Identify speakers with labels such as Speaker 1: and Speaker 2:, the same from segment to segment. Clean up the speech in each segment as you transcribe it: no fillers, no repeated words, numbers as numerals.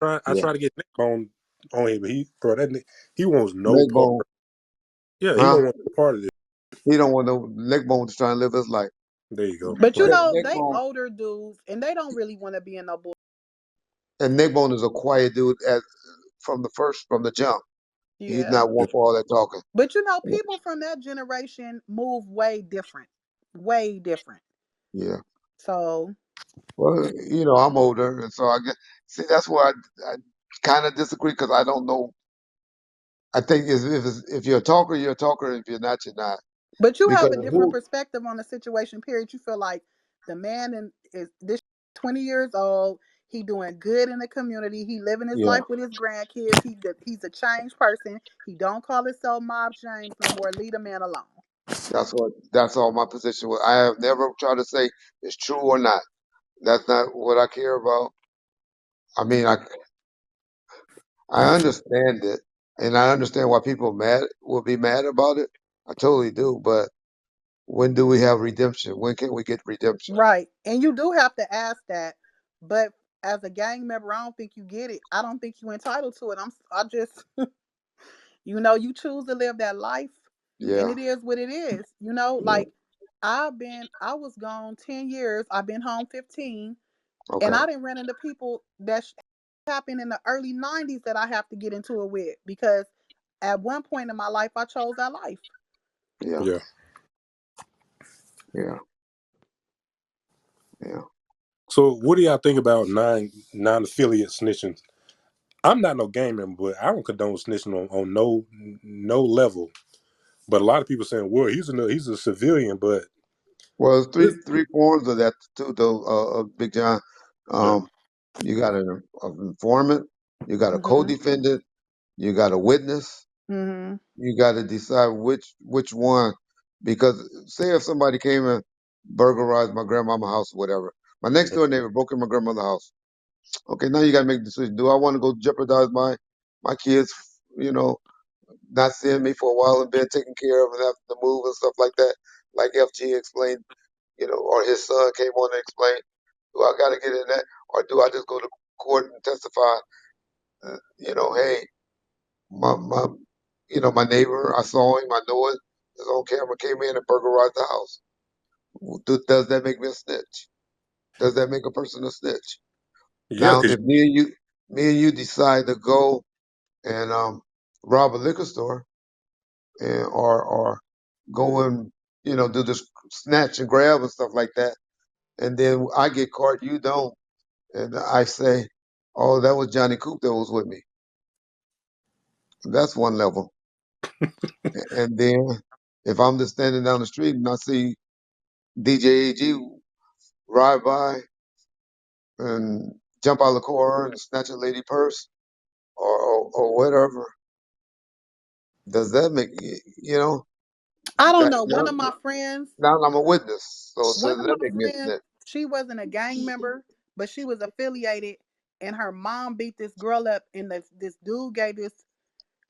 Speaker 1: I try to get Neckbone on him, but he wants no part.
Speaker 2: Neckbone,
Speaker 1: Yeah, he
Speaker 2: huh?
Speaker 1: don't want no part of this.
Speaker 2: He don't want no Neckbone to try and live his life.
Speaker 1: There you go.
Speaker 3: But you
Speaker 1: Right.
Speaker 3: know, they
Speaker 2: Neckbone
Speaker 3: older dudes and they don't really want to be in no bull.
Speaker 2: and Neckbone is a quiet dude from the jump. He's
Speaker 3: Yeah.
Speaker 2: not one for all that talking.
Speaker 3: But you know, people from that generation move way different. Way different.
Speaker 2: Yeah.
Speaker 3: So
Speaker 2: Well, I'm older, and so I get see that's where I kind of disagree because I don't know. I think if you're a talker, you're a talker. If you're not, you're not.
Speaker 3: but you have
Speaker 2: Because
Speaker 3: a different
Speaker 2: who?
Speaker 3: perspective on the situation, period. You feel like the man is this 20 years old, he doing good in the community, he living his
Speaker 2: Yeah,
Speaker 3: life with his grandkids, he's a changed person, he don't call himself Mob James no more, leave the man alone.
Speaker 2: that's all my position was. I have never tried to say it's true or not. That's not what I care about. I mean, I understand it, and I understand why people will be mad about it. I totally do. But when do we have redemption? When can we get redemption?
Speaker 3: Right. And you do have to ask that, but as a gang member, I don't think you get it. I don't think you entitled to it. I just you choose to live that life and
Speaker 2: Yeah.
Speaker 3: it is what it is.
Speaker 2: Yeah.
Speaker 3: Like I was gone 10 years. I've been home 15 and
Speaker 2: Okay.
Speaker 3: I didn't run into people that happened in the early 90s that I have to get into it with because at one point in my life I chose that life.
Speaker 2: Yeah.
Speaker 1: Yeah.
Speaker 2: Yeah. Yeah.
Speaker 1: So what do y'all think about non-affiliate snitching? I'm not no gang member, but I don't condone snitching on no level. But a lot of people saying, well, he's a civilian, but
Speaker 2: Well, there's three
Speaker 1: this,
Speaker 2: three forms of that too, though. Big John.
Speaker 1: yeah.
Speaker 2: You got an informant. You got a
Speaker 3: Mhm.
Speaker 2: co-defendant. You got a witness.
Speaker 3: Mhm.
Speaker 2: You got to decide which one, because say if somebody came and burglarized my grandmama's house or whatever, my next door neighbor broke in my grandmother's house. Okay, now you got to make a decision. Do I want to go jeopardize my kids, you know, not seeing me for a while and being taken care of and having to move and stuff like that, like FG explained, or his son came on and explained. Do I got to get in that, or do I just go to court and testify? Hey, my my neighbor, I saw him, I know it. It's on camera. Came in and burglarized the house. Does that make me a snitch? Does that make a person a snitch?
Speaker 1: Yeah,
Speaker 2: Now,
Speaker 1: because
Speaker 2: if me and you decide to go and rob a liquor store and or go and do this snatch and grab and stuff like that, and then I get caught, you don't, and I say, oh, that was Johnny Coop that was with me. That's one level. And then if I'm just standing down the street and I see DJ AG ride by and jump out of the car and snatch a lady purse or whatever, does that make
Speaker 3: I don't
Speaker 2: that
Speaker 3: know.
Speaker 2: now, now I'm a witness? So
Speaker 3: One
Speaker 2: does
Speaker 3: of
Speaker 2: that
Speaker 3: my
Speaker 2: make me a
Speaker 3: friends,
Speaker 2: snitch?
Speaker 3: she wasn't a gang member, but she was affiliated and her mom beat this girl up and this dude gave this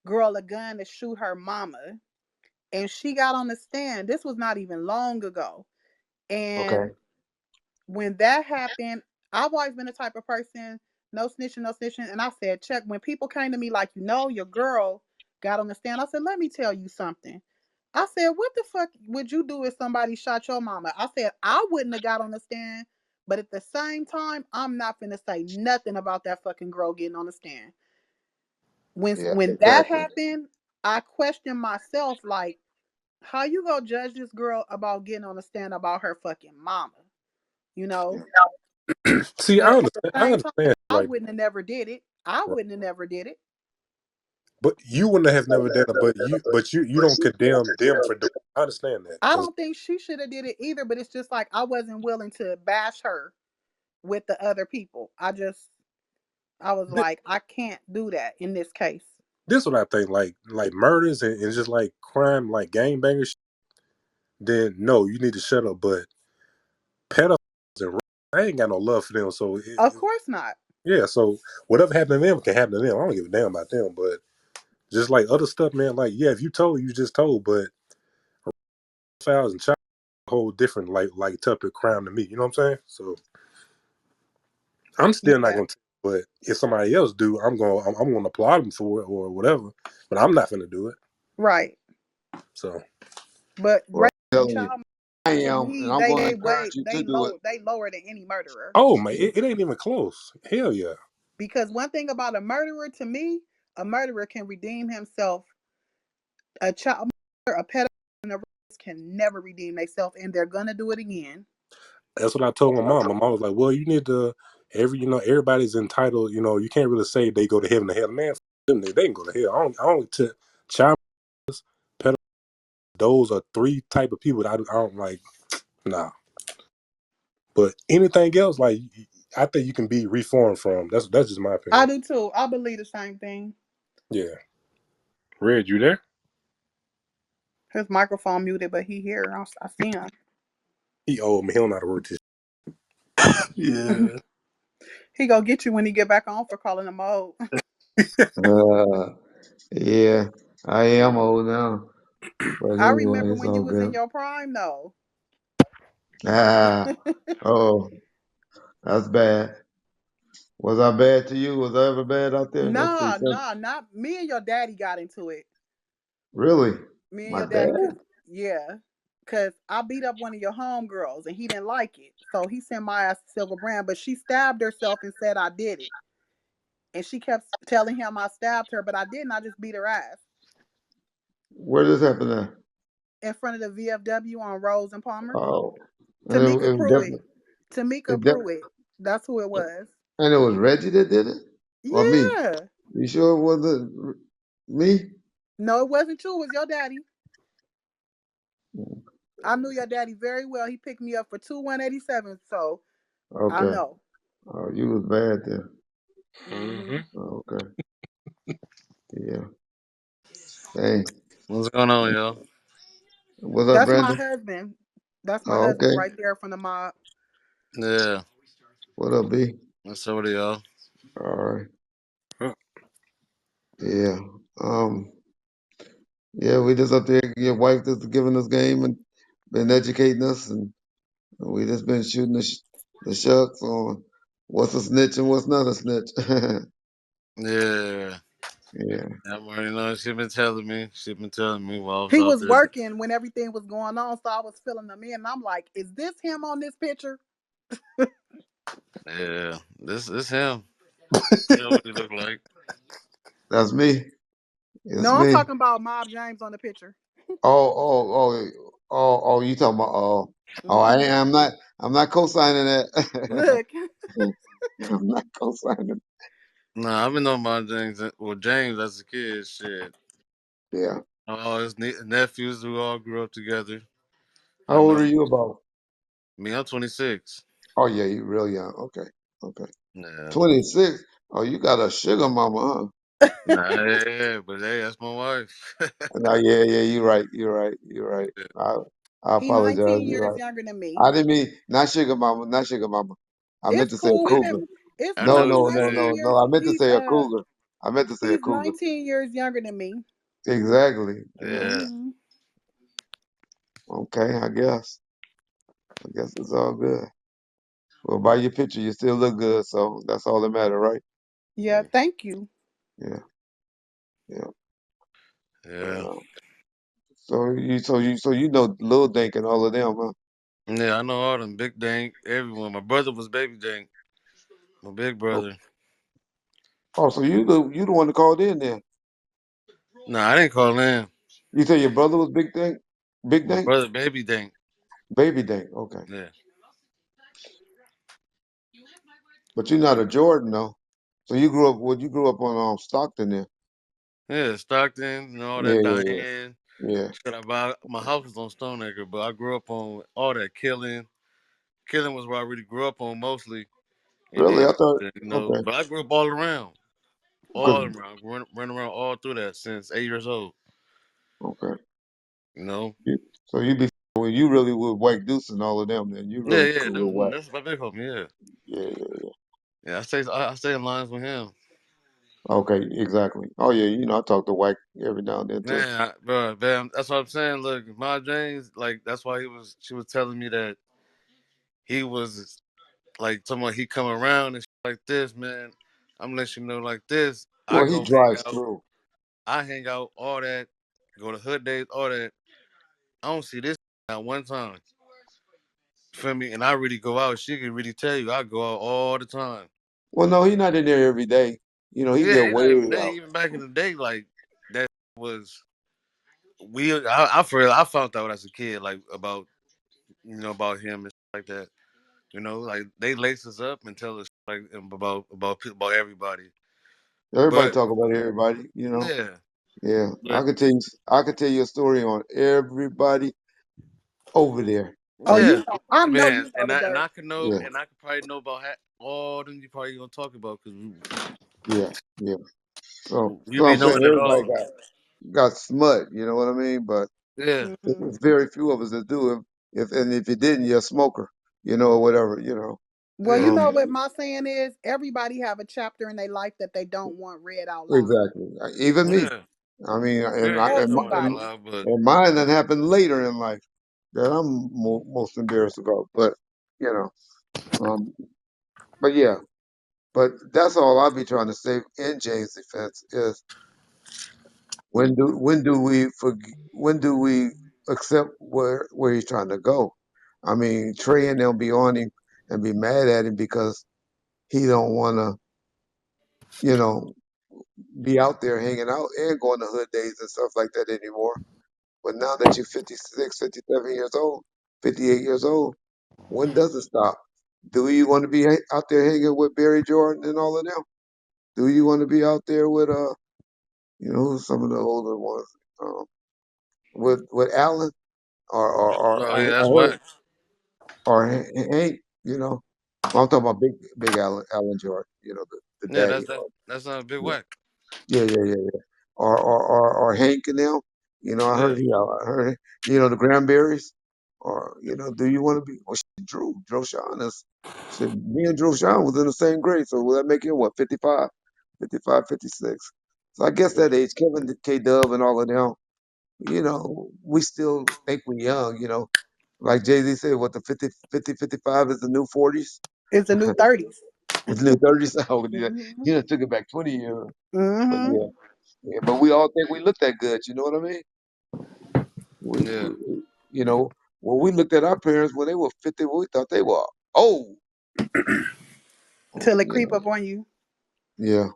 Speaker 3: girl a gun to shoot her mama. And she got on the stand. This was not even long ago. And
Speaker 2: Okay.
Speaker 3: when that happened, I've always been the type of person, no snitching, no snitching. And I said, check. When people came to me like, your girl got on the stand, I said, let me tell you something. I said, what the fuck would you do if somebody shot your mama? I said, I wouldn't have got on the stand. But at the same time, I'm not finna say nothing about that fucking girl getting on the stand. When
Speaker 2: Yeah,
Speaker 3: when that
Speaker 2: exactly.
Speaker 3: happened, I questioned myself like, how you gonna judge this girl about getting on the stand about her fucking mama? You know?
Speaker 2: Yeah.
Speaker 1: see,
Speaker 3: And at the
Speaker 1: I
Speaker 3: same time,
Speaker 1: understand
Speaker 3: I
Speaker 1: like,
Speaker 3: wouldn't have never did it. I
Speaker 1: right.
Speaker 3: wouldn't have never did it.
Speaker 1: But you wouldn't have never done it. But you don't condemn them for doing it. I understand that
Speaker 3: I
Speaker 1: because
Speaker 3: don't think she should have did it either, but it's just like I wasn't willing to bash her with the other people. I was
Speaker 1: this,
Speaker 3: like, I can't do that in this case.
Speaker 1: this what I think. Like murders and just like crime, like gangbangers. Then no, you need to shut up. But pedophiles and I ain't got no love for them. So
Speaker 3: Of course not.
Speaker 1: yeah. So whatever happened to them can happen to them. I don't give a damn about them. But just like other stuff, man. Like yeah, if you told, you just told. But pedophiles and child whole different like type of crime to me. You know what I'm saying? So I'm still not
Speaker 3: Yeah.
Speaker 1: gonna. But if somebody else do, I'm gonna applaud them for it or whatever. But I'm not gonna do it.
Speaker 3: Right.
Speaker 1: So
Speaker 3: But
Speaker 2: Well,
Speaker 3: rape
Speaker 2: I'm
Speaker 3: and
Speaker 2: telling you,
Speaker 3: child
Speaker 2: I
Speaker 3: to
Speaker 2: am, and
Speaker 3: me,
Speaker 2: I'm going to encourage you to do it.
Speaker 3: they lower than any murderer.
Speaker 1: oh man, it ain't even close. Hell yeah.
Speaker 3: Because one thing about a murderer to me, a murderer can redeem himself. A child murderer, a pedophile, and a rapist can never redeem themselves, and they're gonna do it again.
Speaker 1: That's what I told my mom. My mom was like, "Well, you need to everybody's entitled. You can't really say they go to heaven or hell. Man, them they can go to hell. I don't child pedophiles. Those are three type of people that I don't like. Nah, but anything else, like I think you can be reformed from. That's just my
Speaker 3: I
Speaker 1: opinion.
Speaker 3: do too. I believe the same thing.
Speaker 1: Yeah, Red, you there?
Speaker 3: His microphone muted, but he here. I see him.
Speaker 1: He old man. He don't know how to work this. Yeah.
Speaker 3: He gonna get you when he get back on for calling him old.
Speaker 2: Uh, yeah, I am old now, but
Speaker 3: I
Speaker 2: anyway,
Speaker 3: remember
Speaker 2: it's
Speaker 3: when you
Speaker 2: all
Speaker 3: was in
Speaker 2: good.
Speaker 3: your prime, though.
Speaker 2: Ah, oh, that's bad. Was I bad to you? Was I ever bad out there? Let's see.
Speaker 3: Nah, nah, not me and your daddy got into it.
Speaker 2: Really?
Speaker 3: Me and
Speaker 2: My
Speaker 3: your daddy,
Speaker 2: dad?
Speaker 3: yeah, cause I beat up one of your homegirls and he didn't like it, so he sent my ass to Silver Brand. But she stabbed herself and said I did it, and she kept telling him I stabbed her, but I didn't. I just beat her ass
Speaker 2: Where this happened at?
Speaker 3: in front of the VFW on Rose and Palmer.
Speaker 2: Oh, and
Speaker 3: Tamika
Speaker 2: it
Speaker 3: Pruitt.
Speaker 2: definitely,
Speaker 3: Tamika
Speaker 2: it def-
Speaker 3: Pruitt. That's who it was.
Speaker 2: and it was Reggie that did it? Or me?
Speaker 3: Yeah.
Speaker 2: You sure it wasn't me?
Speaker 3: No, it wasn't you. It was your daddy. I knew your daddy very well. He picked me up for 2 187, so I
Speaker 2: Okay.
Speaker 3: know.
Speaker 2: Oh, you was bad then.
Speaker 3: Mm-hmm.
Speaker 2: Oh, okay. Yeah. Dang.
Speaker 4: What's going on, y'all?
Speaker 2: What's up,
Speaker 3: That's my
Speaker 2: Brandon?
Speaker 3: husband. That's my
Speaker 2: Oh,
Speaker 3: husband
Speaker 2: okay.
Speaker 3: right there from the mob.
Speaker 4: Yeah.
Speaker 2: What up, B?
Speaker 4: What's up with y'all?
Speaker 2: All right.
Speaker 1: Huh.
Speaker 2: Yeah. Um. Yeah, we just up there. Your wife just giving us game and been educating us, and we just been shooting the shucks on what's a snitch and what's not a snitch.
Speaker 4: Yeah.
Speaker 2: Yeah.
Speaker 4: I'm already know. She been telling me. She been telling me while I was
Speaker 3: He
Speaker 4: out
Speaker 3: was
Speaker 4: there.
Speaker 3: working when everything was going on, so I was filling them in. And I'm like, is this him on this picture?
Speaker 4: Yeah. This him. You know what he look like.
Speaker 2: That's me. It's
Speaker 3: No, I'm
Speaker 2: me.
Speaker 3: talking about Mob James on the picture.
Speaker 2: Oh, oh, oh. You talking about? Oh, oh.
Speaker 3: Mm-hmm.
Speaker 2: I'm not co-signing that.
Speaker 3: Look,
Speaker 2: I'm not co-signing.
Speaker 4: Nah, I've been knowing my James. Well, James as a kid. Shit.
Speaker 2: Yeah.
Speaker 4: All his nephews who all grew up together.
Speaker 2: How
Speaker 4: I
Speaker 2: old
Speaker 4: know
Speaker 2: are you about?
Speaker 4: me. I'm 26.
Speaker 2: Oh yeah, you real young. Okay. Okay.
Speaker 4: Yeah.
Speaker 2: 26. Oh, you got a sugar mama,
Speaker 4: Nah, yeah, but hey, that's my wife.
Speaker 2: huh? No, yeah, yeah. You're right. You're right. You're right. I
Speaker 3: he
Speaker 2: apologize.
Speaker 3: 19
Speaker 2: You're
Speaker 3: years
Speaker 2: right.
Speaker 3: younger than me.
Speaker 2: I didn't mean not sugar mama. Not sugar mama. I meant
Speaker 3: It's
Speaker 2: to say a
Speaker 3: cool.
Speaker 2: cougar.
Speaker 3: It's
Speaker 4: I
Speaker 2: No,
Speaker 3: cool.
Speaker 4: know what
Speaker 3: He's
Speaker 2: no,
Speaker 4: you
Speaker 2: no,
Speaker 3: 19
Speaker 2: no,
Speaker 4: mean.
Speaker 2: no.
Speaker 3: years.
Speaker 2: I meant to say a cougar. I meant to say a
Speaker 3: He's
Speaker 2: cougar.
Speaker 3: 19 years younger than me.
Speaker 2: Exactly. Yeah.
Speaker 4: Yeah.
Speaker 3: Mm-hmm.
Speaker 2: Okay. I guess. I guess it's all good. Well, by your picture, you still look good, so that's all that matter, right?
Speaker 3: Yeah, thank you.
Speaker 2: Yeah. Yeah.
Speaker 4: Yeah.
Speaker 2: Uh, so you know Lil Dink and all of them, huh?
Speaker 4: Yeah, I know all them. Big Dank, everyone. My brother was Baby Dank. My big
Speaker 2: Oh,
Speaker 4: brother.
Speaker 2: oh, so you the one that called in there.
Speaker 4: Nah, I didn't call in.
Speaker 2: You say your brother was Big Dink, Big
Speaker 4: My
Speaker 2: Dink,
Speaker 4: brother, Baby Dank.
Speaker 2: Baby Dink. Okay,
Speaker 4: Yeah.
Speaker 2: but you're not a Jordan though. So you grew up. Well, you grew up on Stockton there.
Speaker 4: Yeah, Stockton and all
Speaker 2: Yeah,
Speaker 4: that
Speaker 2: yeah,
Speaker 4: Diane.
Speaker 2: yeah, yeah.
Speaker 4: Shit, my house was on Stoneacre, but I grew up on all that killing. Killing was where I really grew up on mostly. And
Speaker 2: Really,
Speaker 4: then,
Speaker 2: I thought. Okay,
Speaker 4: but I grew up all around.
Speaker 2: cause
Speaker 4: All around. Run around all through that since 8 years old.
Speaker 2: okay.
Speaker 4: You know?
Speaker 2: So you be when you really with White Deuce and all of them. Then you
Speaker 4: Yeah,
Speaker 2: really
Speaker 4: yeah.
Speaker 2: cool with White.
Speaker 4: That's my big homie, yeah.
Speaker 2: Yeah, yeah.
Speaker 4: Yeah, I stay in lines with him.
Speaker 2: Okay, exactly. Oh yeah, I talk to White every now and then too.
Speaker 4: Man, bro, man, that's what I'm saying. Look, my James, like that's why she was telling me that he was like talking about he come around and shit like this, man. I'm letting you know like this. I
Speaker 2: Well, he
Speaker 4: go hang
Speaker 2: drives
Speaker 4: out.
Speaker 2: through.
Speaker 4: I hang out all that. Go to hood days, all that. I don't see this not one time. Feel me? And I really go out. She can really tell you I go out all the time.
Speaker 2: Well, no, he's not in there every day. You know, he's
Speaker 4: Yeah,
Speaker 2: there
Speaker 4: it's not
Speaker 2: way
Speaker 4: every day.
Speaker 2: out.
Speaker 4: Even back in the day, like that was we. I found out as a kid, like about about him and stuff like that. Like they lace us up and tell us like about everybody.
Speaker 2: Everybody
Speaker 4: But
Speaker 2: talk about everybody. You know.
Speaker 4: yeah,
Speaker 2: Yeah,
Speaker 4: but
Speaker 2: I could tell you a story on everybody over there.
Speaker 3: Oh,
Speaker 2: Like,
Speaker 4: yeah,
Speaker 3: I know
Speaker 4: man,
Speaker 3: you know the
Speaker 4: and
Speaker 3: dirt.
Speaker 4: I can know,
Speaker 2: yeah,
Speaker 4: and I could probably know about all them you probably gonna talk about because
Speaker 2: yeah, yeah.
Speaker 4: we
Speaker 2: So
Speaker 4: be
Speaker 2: I'm saying
Speaker 4: knowing it
Speaker 2: everybody
Speaker 4: all.
Speaker 2: got smut. You know what I mean? But
Speaker 4: Yeah,
Speaker 3: Hmm.
Speaker 2: it's very few of us that do. If you didn't, you're a smoker. You know, or whatever. You know.
Speaker 3: Well, you
Speaker 4: yeah,
Speaker 3: know
Speaker 2: Um,
Speaker 3: what my saying is? Everybody have a chapter in their life that they don't want read out loud.
Speaker 2: exactly. Even me.
Speaker 4: yeah,
Speaker 2: I mean,
Speaker 4: yeah. You don't want that
Speaker 3: Everybody.
Speaker 4: loud, but
Speaker 2: and mine that happened later in life that I'm most embarrassed about. But you know, um, but yeah. But that's all I'll be trying to say in James' defense is when do we accept where he's trying to go? I mean, Trey and them be on him and be mad at him because he don't want to, you know, be out there hanging out and going to hood days and stuff like that anymore. But now that you're 56, 57 years old, 58 years old, when does it stop? Do you want to be out there hanging with Barry Jordan and all of them? Do you want to be out there with who's some of the older ones? Um, with Allen
Speaker 4: oh yeah,
Speaker 2: I
Speaker 4: that's
Speaker 2: heard
Speaker 4: whack.
Speaker 2: Hank. Well, I'm talking about big Allen Jordan. The
Speaker 4: Yeah,
Speaker 2: daddy.
Speaker 4: that's not a big
Speaker 2: Yeah,
Speaker 4: whack.
Speaker 2: yeah. Or Hank and them. I
Speaker 4: Yeah,
Speaker 2: heard I heard the Granberries. Or do you want to be? Well, Drew Droshan is. Shit, me and Droshan was in the same grade, so will that make him what 55, 55, 56? So I guess that age, Kevin K. Dove and all of them, we still think we're young. Like Jay-Z said, what the 50, 50, 55 is the new 40s?
Speaker 3: It's the new 30s.
Speaker 2: It's the new 30s. Oh, yeah.
Speaker 3: Hmm.
Speaker 2: Took it back 20 years. But
Speaker 3: Hmm.
Speaker 2: yeah, but we all think we look that good. You know what I mean?
Speaker 4: yeah,
Speaker 2: You know, when we looked at our parents when they were 50, we thought they were old.
Speaker 3: Till it
Speaker 2: Yeah,
Speaker 3: creep up on you.
Speaker 2: yeah,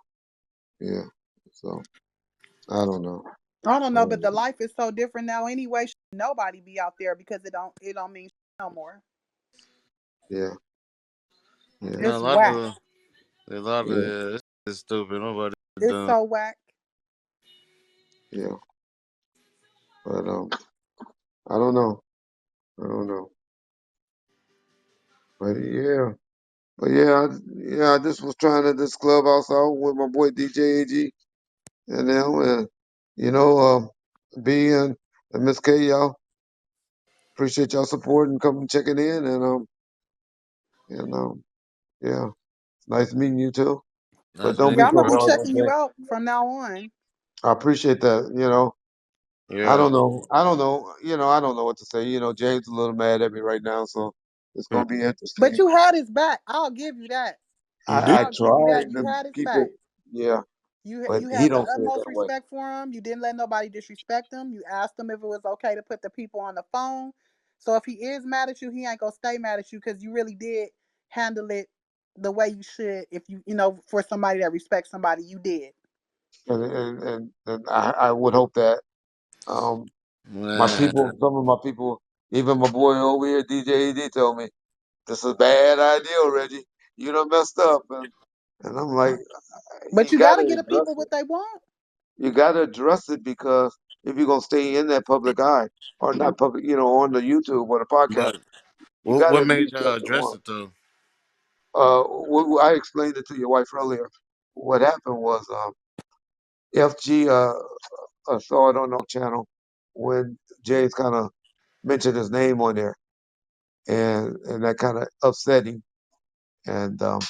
Speaker 2: yeah. So I don't know.
Speaker 3: I don't
Speaker 2: I
Speaker 3: know, but
Speaker 2: don't
Speaker 3: the
Speaker 2: know.
Speaker 3: life is so different now anyway. Nobody be out there because it don't mean no more.
Speaker 2: Yeah, yeah,
Speaker 4: no,
Speaker 3: It's whack.
Speaker 4: a lot of
Speaker 2: yeah,
Speaker 4: yeah, it's stupid. Nobody
Speaker 3: It's
Speaker 4: done.
Speaker 3: so whack.
Speaker 2: yeah. But I don't know. I don't know. But yeah. But yeah, I just was trying to this clubhouse out with my boy DJ AG and them, and you know, B and Miss K, y'all appreciate y'all support and coming checking in, and yeah, it's nice meeting you too. But
Speaker 4: Nice
Speaker 2: don't
Speaker 4: meeting
Speaker 2: be
Speaker 3: Yeah,
Speaker 4: you,
Speaker 3: I'm
Speaker 2: so
Speaker 3: gonna
Speaker 4: bro.
Speaker 3: be
Speaker 2: hard
Speaker 3: checking
Speaker 2: on
Speaker 3: you
Speaker 2: that.
Speaker 3: out from now on.
Speaker 2: I appreciate that. I
Speaker 4: Yeah,
Speaker 2: don't know. I don't know. I don't know what to say. James is a little mad at me right now, so it's
Speaker 4: Hmm.
Speaker 2: gonna be
Speaker 3: But
Speaker 2: interesting.
Speaker 3: you had his back. I'll give you that.
Speaker 1: You did.
Speaker 2: I
Speaker 3: I'll give you that.
Speaker 2: tried
Speaker 3: You
Speaker 2: to
Speaker 3: had his
Speaker 2: keep it,
Speaker 3: back.
Speaker 2: yeah, but
Speaker 3: You
Speaker 2: he
Speaker 3: had the
Speaker 2: don't say it
Speaker 3: utmost
Speaker 2: that way.
Speaker 3: respect for him. You didn't let nobody disrespect him. You asked him if it was okay to put the people on the phone. So if he is mad at you, he ain't gonna stay mad at you because you really did handle it the way you should. If for somebody that respects somebody, you did.
Speaker 2: And I would hope that um my
Speaker 4: man.
Speaker 2: people, some of my people, even my boy over here, DJ ED, told me this is a bad idea, Reggie. You done messed up, and I'm like,
Speaker 3: But
Speaker 2: you
Speaker 3: you got
Speaker 2: gotta
Speaker 3: to get the
Speaker 2: address
Speaker 3: people
Speaker 2: it.
Speaker 3: what they want.
Speaker 2: You gotta address it because if you're gonna stay in that public eye or not public, on the YouTube or the podcast,
Speaker 4: But
Speaker 2: you gotta
Speaker 4: what
Speaker 2: at
Speaker 4: made
Speaker 2: least
Speaker 4: y'all
Speaker 2: address it
Speaker 4: address
Speaker 2: once.
Speaker 4: it though?
Speaker 2: I explained it to your wife earlier. What happened was FG saw it on our channel when James kind of mentioned his name on there, and that kind of upset him, and that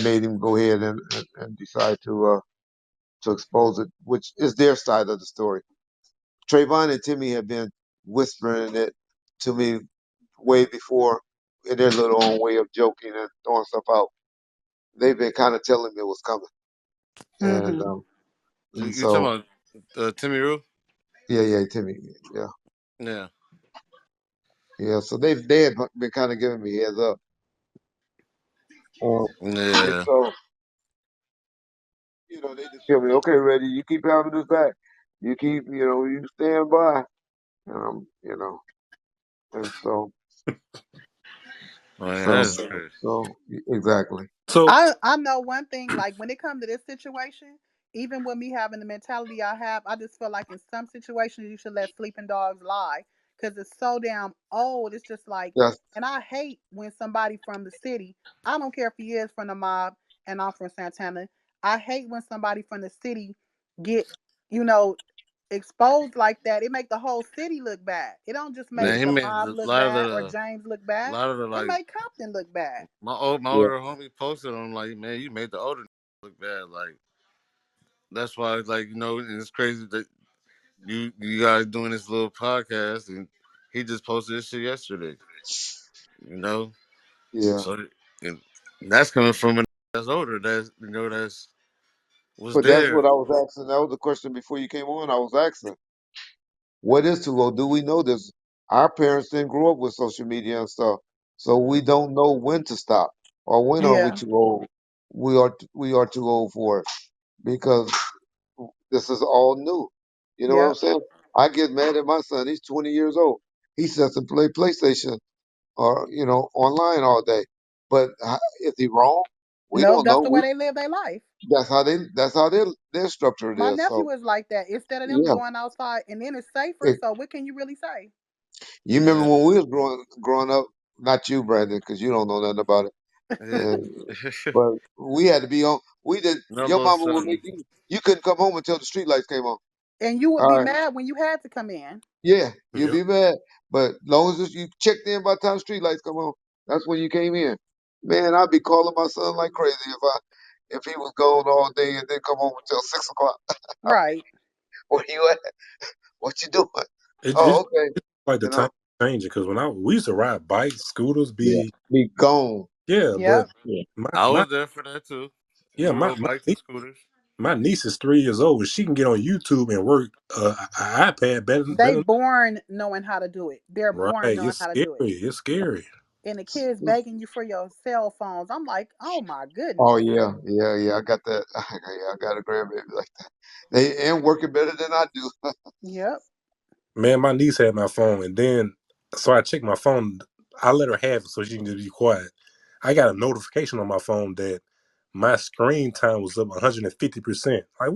Speaker 2: made him go ahead and decide to expose it, which is their side of the story. Trayvon and Timmy have been whispering it to me way before in their little own way of joking and throwing stuff out. they've been kind of telling me it was coming, and
Speaker 3: Mhm.
Speaker 2: and
Speaker 4: You talking
Speaker 2: so
Speaker 4: about Timmy Rue?
Speaker 2: yeah, yeah, Timmy, yeah,
Speaker 4: Yeah.
Speaker 2: yeah. So they had been kind of giving me heads up on, and
Speaker 4: Yeah.
Speaker 2: so they just tell me, okay, Reggie, you keep having this back, you keep, you stand by, and so
Speaker 4: Oh, yeah,
Speaker 2: so
Speaker 4: that's crazy.
Speaker 2: so exactly,
Speaker 1: So
Speaker 3: I know one thing, like when it comes to this situation, even with me having the mentality I have, I just feel like in some situations you should let sleeping dogs lie because it's so damn old. It's just like,
Speaker 2: that's
Speaker 3: and I hate when somebody from the city, I don't care if he is from the mob and I'm from Santana. I hate when somebody from the city get, you know, exposed like that. It make the whole city look bad. It don't just
Speaker 2: yeah,
Speaker 3: make
Speaker 4: Man, he
Speaker 3: the
Speaker 4: made
Speaker 3: mob
Speaker 4: a
Speaker 3: look
Speaker 4: lot of
Speaker 3: bad or
Speaker 4: the
Speaker 3: James look bad. It
Speaker 4: like
Speaker 3: make Compton look bad.
Speaker 4: my
Speaker 2: yeah,
Speaker 4: older homie posted on like, man, you made the older look bad. Like that's why like and it's crazy that you guys doing this little podcast and he just posted this shit yesterday. You know,
Speaker 2: yeah.
Speaker 4: so and that's coming from a that's older. That's was
Speaker 2: But that's
Speaker 4: there.
Speaker 2: what I was asking. That was the question before you came on. I was asking, what is too old? Do we know this? Our parents didn't grow up with social media and stuff, so we don't know when to stop or when are we
Speaker 3: Yeah.
Speaker 2: too old. We are too old for it because this is all new. You know what I'm
Speaker 3: Yep.
Speaker 2: saying? I get mad at my son. He's 20 years old. He sits and play PlayStation or online all day. But is he wrong? We
Speaker 3: Nope,
Speaker 2: don't
Speaker 3: that's
Speaker 2: know.
Speaker 3: the way they live their life.
Speaker 2: That's how their structure
Speaker 3: My
Speaker 2: is. So
Speaker 3: nephew is like that. Instead of them
Speaker 2: yeah.
Speaker 3: going outside and then it's safer,
Speaker 2: It,
Speaker 3: so what can you really say?
Speaker 2: you remember
Speaker 4: Yeah,
Speaker 2: when we was growing up? Not you, Brandon, because you don't know nothing about it.
Speaker 4: yeah.
Speaker 2: And, but we had to be on. We did.
Speaker 4: no
Speaker 2: Your
Speaker 4: little
Speaker 2: mama would make
Speaker 4: something.
Speaker 2: you. You couldn't come home until the street lights came on.
Speaker 3: And you would
Speaker 2: All
Speaker 3: be
Speaker 2: right.
Speaker 3: mad when you had to come in.
Speaker 2: Yeah, you'll
Speaker 1: yep.
Speaker 2: be mad. But long as you checked in by the time street lights come on, that's when you came in. Man, I'd be calling my son like crazy if he was gone all day and then come home until 6 o'clock.
Speaker 3: Right.
Speaker 2: Where you at? What you doing?
Speaker 1: It's
Speaker 2: Oh, okay.
Speaker 1: like the
Speaker 2: You
Speaker 1: time
Speaker 2: know.
Speaker 1: changing because when we used to ride bikes, scooters,
Speaker 2: Yeah. Be gone.
Speaker 1: yeah, but
Speaker 3: Yep.
Speaker 2: Yeah.
Speaker 1: my
Speaker 4: I
Speaker 1: my
Speaker 4: was there for that too.
Speaker 1: yeah
Speaker 4: We
Speaker 1: my
Speaker 4: rode
Speaker 1: my
Speaker 4: bikes and
Speaker 1: niece,
Speaker 4: scooters.
Speaker 1: my niece is 3 years old. She can get on YouTube and work an iPad
Speaker 3: They
Speaker 1: better.
Speaker 3: born knowing how to do it. They're
Speaker 1: Right,
Speaker 3: born knowing
Speaker 1: it's
Speaker 3: how to
Speaker 1: scary.
Speaker 3: do it.
Speaker 1: It's scary.
Speaker 3: And the kids begging you for your cell phones. I'm like, oh my
Speaker 2: Oh
Speaker 3: goodness.
Speaker 2: yeah, yeah, yeah. I got that. Yeah, I got a grandbaby like that. They and working better than I do.
Speaker 3: Yep.
Speaker 1: Man, my niece had my phone, and then so I checked my phone. I let her have it so she can just be quiet. I got a notification on my phone that my screen time was up 150%. Like,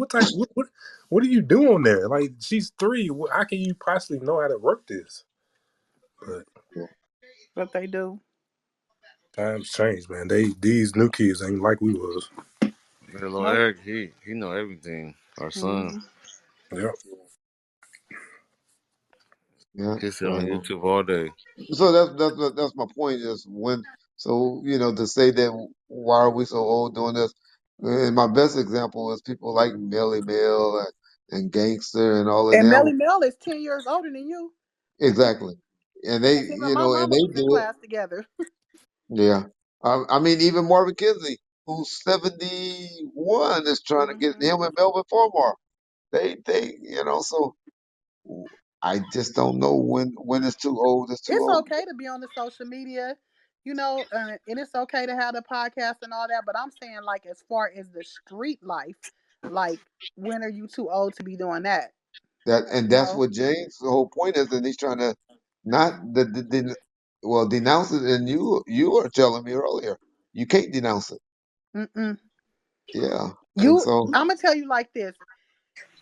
Speaker 1: what are you doing there? Like, she's 3. How can you possibly know how to work this? But
Speaker 2: Yeah,
Speaker 3: But they do.
Speaker 1: times change, man. These new kids ain't like we was.
Speaker 4: Yeah, Lord
Speaker 3: Nope.
Speaker 4: Eric, he know everything. Our son,
Speaker 3: Hmm.
Speaker 1: Yep.
Speaker 2: yeah.
Speaker 4: he sit on
Speaker 2: So,
Speaker 4: YouTube all day.
Speaker 2: so that's my point is when to say that why are we so old doing this? And my best example is people like Melly Mel and Gangster and all of
Speaker 3: And Melly
Speaker 2: them.
Speaker 3: Mel is 10 years older than you.
Speaker 2: Exactly. And they
Speaker 3: Because him and my
Speaker 2: and
Speaker 3: mama
Speaker 2: they
Speaker 3: was in
Speaker 2: do it.
Speaker 3: class together.
Speaker 2: Yeah. I mean, even Marvin Kinsley, who's 71, is trying to get
Speaker 3: Hmm.
Speaker 2: him and Melvin Farmar. So I just don't know when it's too old. It's too
Speaker 3: It's
Speaker 2: old.
Speaker 3: okay to be on the social media, and it's okay to have the podcast and all that. But I'm saying, like, as far as the street life, like, when are you too old to be doing that? You
Speaker 2: That's
Speaker 3: know?
Speaker 2: what James. The whole point is, and he's trying to not denounce it. And you were telling me earlier, you can't denounce it.
Speaker 3: Mm-mm.
Speaker 2: Yeah, and so
Speaker 3: I'm gonna tell you like this: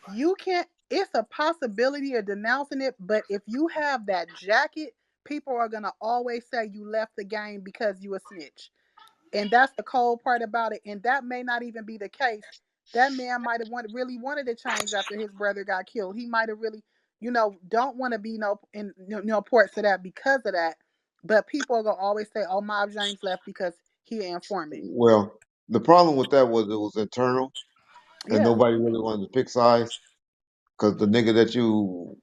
Speaker 3: you can't. It's a possibility of denouncing it, but if you have that jacket, people are gonna always say you left the game because you a snitch. And that's the cold part about it. And that may not even be the case. That man might have really wanted to change after his brother got killed. He might have really, don't want to be in ports of that because of that. But people are gonna always say, "Oh, Mob James left because he an informant."
Speaker 2: well, the problem with that was it was internal, and
Speaker 3: Yeah.
Speaker 2: nobody really wanted to pick sides because the nigga that you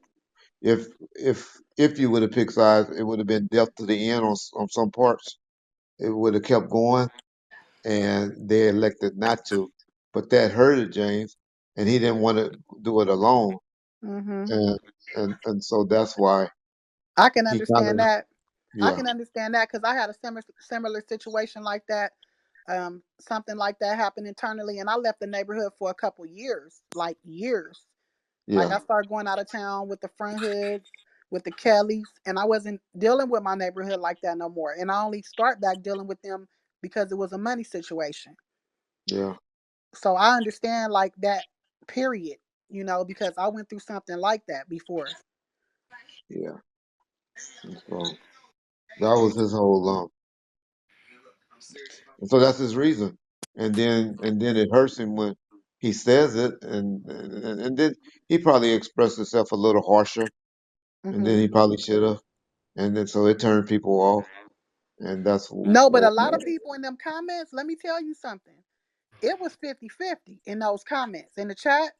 Speaker 2: if if you would have picked sides, it would have been death to the end on some parts. It would have kept going, and they elected not to. But that hurted James, and he didn't want to do it alone,
Speaker 3: Mhm.
Speaker 2: and and so that's why
Speaker 3: I can
Speaker 2: he kind
Speaker 3: understand
Speaker 2: of
Speaker 3: that. I
Speaker 2: yeah
Speaker 3: can understand that because I had a similar situation like that. Something like that happened internally, and I left the neighborhood for a couple years, like years. Like
Speaker 2: yeah
Speaker 3: I started going out of town with the front hoods, with the Kellys, and I wasn't dealing with my neighborhood like that no more. And I only start back dealing with them because it was a money situation.
Speaker 2: yeah
Speaker 3: So I understand like that period, because I went through something like that before.
Speaker 2: yeah. And so that was his whole and so that's his reason. And then it hurts him when he says it, and then he probably expressed himself a little harsher, and then
Speaker 3: Hmm.
Speaker 2: he probably should have, and then so it turned people off, and that's
Speaker 3: No, but a lot of people in them comments, let me tell you something. It was 50-50 in those comments. In the chat,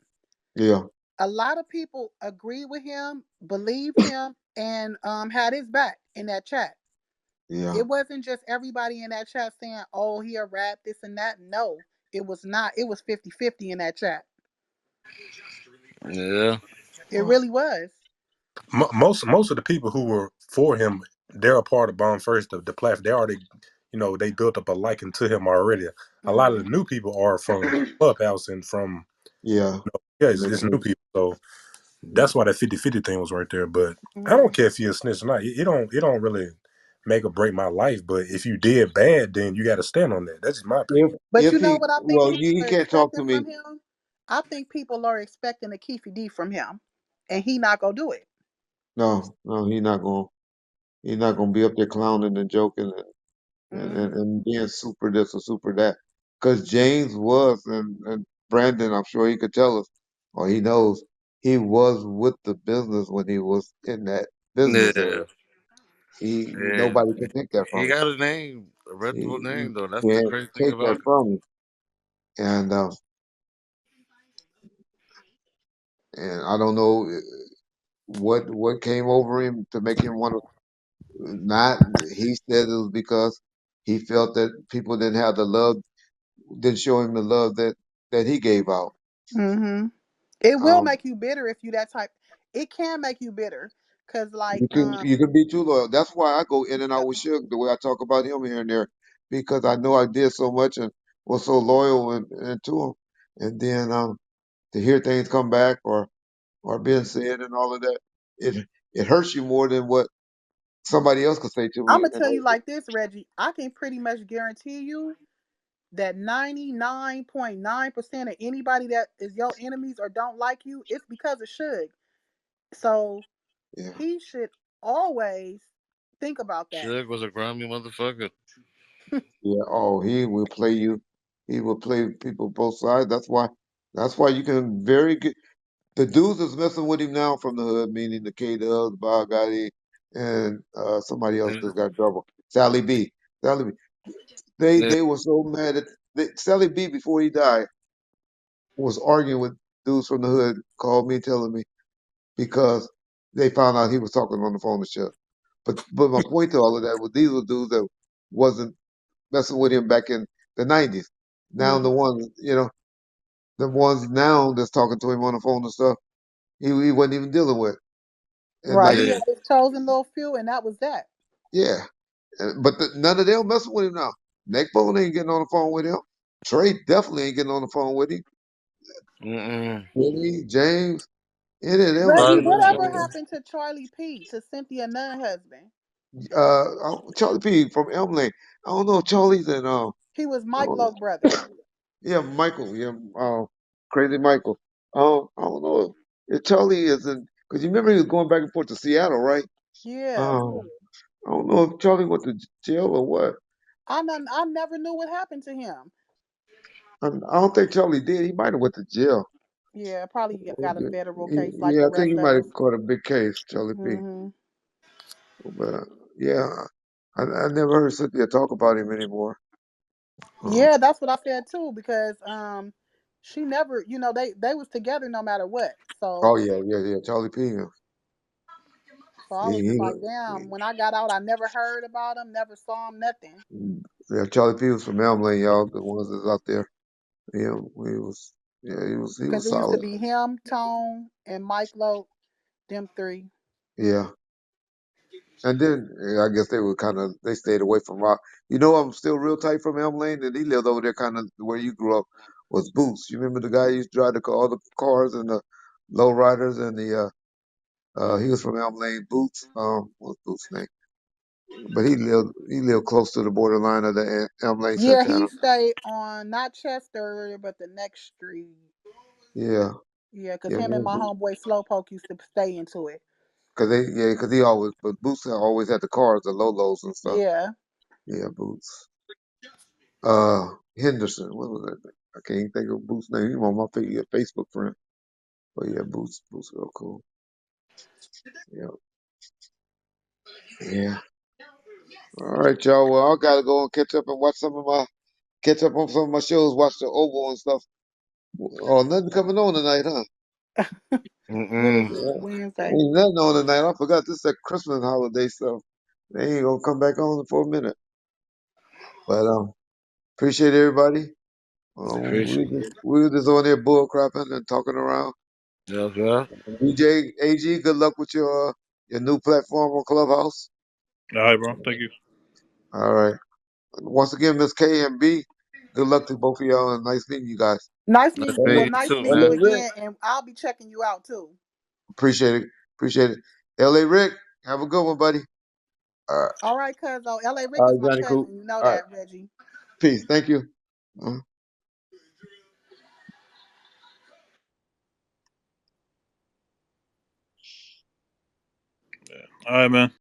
Speaker 2: yeah
Speaker 3: a lot of people agreed with him, believed him, and had his back in that chat.
Speaker 2: yeah
Speaker 3: It wasn't just everybody in that chat saying, oh, he a rat, this and that. No, it was not. It was 50-50 in that chat.
Speaker 4: Yeah.
Speaker 3: It really was.
Speaker 1: Most of the people who were for him, they're a part of Bomb First, the platform. They already, they built up a liking to him already. A lot of
Speaker 3: Hmm.
Speaker 1: the new people are from Clubhouse and from,
Speaker 2: yeah.
Speaker 1: yeah,
Speaker 2: Makes
Speaker 1: it's new
Speaker 2: sense.
Speaker 1: people. So that's why that 50-50 thing was right there. But I
Speaker 3: Hmm.
Speaker 1: don't care if you're a snitch or not. It don't really make or break my life. But if you did bad, then you got to stand on that. That's just my opinion.
Speaker 2: If
Speaker 3: But you
Speaker 2: if
Speaker 3: know
Speaker 2: he
Speaker 3: what I think
Speaker 2: well,
Speaker 3: people
Speaker 2: he
Speaker 3: are
Speaker 2: can't talk
Speaker 3: expecting
Speaker 2: to
Speaker 3: from
Speaker 2: me.
Speaker 3: him? I think people are expecting a Keefy D from him, and he not gonna do it.
Speaker 2: No, no, he's not gonna be up there clowning and joking
Speaker 3: Hmm.
Speaker 2: and being super this or super that. Because James was, and Brandon, I'm sure he could tell us, or he knows, he was with the business when he was in that business area.
Speaker 4: Yeah.
Speaker 2: He
Speaker 4: Yeah.
Speaker 2: nobody can take that
Speaker 4: He
Speaker 2: from him.
Speaker 4: got a name, a reputable
Speaker 2: He
Speaker 4: name though. That's the
Speaker 2: can't
Speaker 4: crazy thing
Speaker 2: take
Speaker 4: about
Speaker 2: that
Speaker 4: it.
Speaker 2: from him. And and I don't know what came over him to make him want to not. He said it was because he felt that people didn't have the love, didn't show him the love that he gave out.
Speaker 3: Hmm. It will
Speaker 2: Um,
Speaker 3: make you bitter if you that type. It can make you bitter, cause like
Speaker 2: you can be too loyal. That's why I go in and
Speaker 3: yeah.
Speaker 2: out with Suge the way I talk about him here and there, because I know I did so much and was so loyal and to him, and then to hear things come back or being said and all of that, it hurts you more than what somebody else could say to
Speaker 3: I'm
Speaker 2: me.
Speaker 3: gonna tell you like this, Reggie. I can pretty much guarantee you that 99.9% of anybody that is your enemies or don't like you, it's because of Suge. So
Speaker 2: Yeah,
Speaker 3: he should always think about that.
Speaker 4: Suge was a grimy motherfucker.
Speaker 2: yeah. Oh, he will play you. He will play people both sides. That's why you can very good. The dudes that's messing with him now from the hood, meaning the K Dubs, Bob Gotti, and somebody else
Speaker 4: Yeah.
Speaker 2: that's got trouble. Sally B. Sally B. They
Speaker 4: Yeah.
Speaker 2: they were so mad at Sally B before he died was arguing with dudes from the hood, called me telling me because they found out he was talking on the phone to Chuck. But my point to all of that was these were dudes that wasn't messing with him back in the '90s. Now
Speaker 3: Mhm.
Speaker 2: the ones now that's talking to him on the phone and stuff, he wasn't even dealing with. And
Speaker 3: Right.
Speaker 2: like
Speaker 3: He
Speaker 4: Yeah.
Speaker 3: had his chosen little few, and that was that.
Speaker 2: yeah, but none of them messing with him now. Neckbone ain't getting on the phone with him. Trey definitely ain't getting on the phone with him.
Speaker 4: Mm-mm.
Speaker 2: Willie, James, any of them ain't
Speaker 3: Reggie,
Speaker 2: getting on the
Speaker 3: whatever
Speaker 2: phone.
Speaker 3: happened to Charlie P, to Cynthia Nunn husband?
Speaker 2: Charlie P from Elm Lane. I don't know if Charlie's in
Speaker 3: He was
Speaker 2: I
Speaker 3: Mike
Speaker 2: don't know.
Speaker 3: Lowe's brother.
Speaker 2: Yeah, Michael. Yeah, Crazy Michael. I don't know if Charlie is in because you remember he was going back and forth to Seattle, right?
Speaker 3: Yeah.
Speaker 2: I don't know if Charlie went to jail or what.
Speaker 3: I never knew what happened to him.
Speaker 2: I don't think Charlie did. He might have went to jail.
Speaker 3: Yeah, probably got a federal case like
Speaker 2: Yeah,
Speaker 3: the
Speaker 2: I think he
Speaker 3: rest of
Speaker 2: might
Speaker 3: us.
Speaker 2: have caught a big case, Charlie P.
Speaker 3: Hmm.
Speaker 2: But yeah, I never heard Cynthia talk about him anymore. Um,
Speaker 3: Yeah, that's what I said too, because she never, they was together no matter what. So
Speaker 2: oh yeah, yeah, yeah, Charlie P. Yeah.
Speaker 3: So I was just
Speaker 2: He,
Speaker 3: like, damn. When I got out, I never heard about him, never saw him, nothing.
Speaker 2: yeah, Charlie P was from Elm Lane, y'all. The ones that's out there. Yeah, he was. Yeah, he
Speaker 3: Because
Speaker 2: was
Speaker 3: it used to
Speaker 2: solid.
Speaker 3: be him, Tone, and Mike Lowe, them three.
Speaker 2: Yeah, and then yeah, I guess they were kind of they stayed away from rock. You know, I'm still real tight from Elm Lane, and he lived over there, kind of where you grew up. Was Boots? You remember the guy who used to drive all the cars and the low riders and the he was from Elm Lane. Boots. What's Boots' name? But he lived close to the borderline of the Elm Lane
Speaker 3: Yeah, he
Speaker 2: Santana.
Speaker 3: stayed on not Chester, but the next street.
Speaker 2: Yeah,
Speaker 3: Yeah, because
Speaker 2: yeah,
Speaker 3: him and
Speaker 2: man,
Speaker 3: my
Speaker 2: Boots.
Speaker 3: homeboy Slowpoke used to stay into it.
Speaker 2: Cause he always, but Boots always had the cars, the Lolos and stuff.
Speaker 3: Yeah.
Speaker 2: Yeah, Boots. Henderson. What was that? I can't even think of Boots' name. He on my Facebook friend. But yeah, Boots, real cool. Yeah, yeah. All right, y'all. Well, I gotta go and catch up on some of my shows. Watch the Oval and stuff. Oh, nothing coming on tonight, huh?
Speaker 3: What is
Speaker 4: Mm-mm.
Speaker 3: it?
Speaker 2: Yeah,
Speaker 3: Wednesday.
Speaker 2: ain't nothing on tonight. I forgot this is that Christmas holiday stuff. They ain't gonna come back on for a minute. But appreciate everybody.
Speaker 4: Appreciate
Speaker 2: We were just on there bull crapping and talking around.
Speaker 4: it. Yeah.
Speaker 2: DJ AG, good luck with your new platform on Clubhouse.
Speaker 5: All right, bro. Thank you.
Speaker 2: All right. Once again, Miss K and B, good luck to both of y'all and nice meeting you guys.
Speaker 3: Nice
Speaker 4: Nice
Speaker 3: meeting
Speaker 4: meeting
Speaker 3: well,
Speaker 4: you
Speaker 3: nice
Speaker 4: too,
Speaker 3: meeting you
Speaker 4: man.
Speaker 2: LA Rick,
Speaker 3: again, and I'll be checking you out too.
Speaker 2: appreciate it. Appreciate it. LA Rick, have a good one, buddy. All right.
Speaker 3: All right, cuz LA Rick
Speaker 2: All
Speaker 3: is
Speaker 2: right,
Speaker 3: my
Speaker 2: Johnny Coop.
Speaker 3: cousin. You know
Speaker 2: All right.
Speaker 3: that, Reggie.
Speaker 2: Peace. Thank you. Uh-huh.
Speaker 5: All right, man.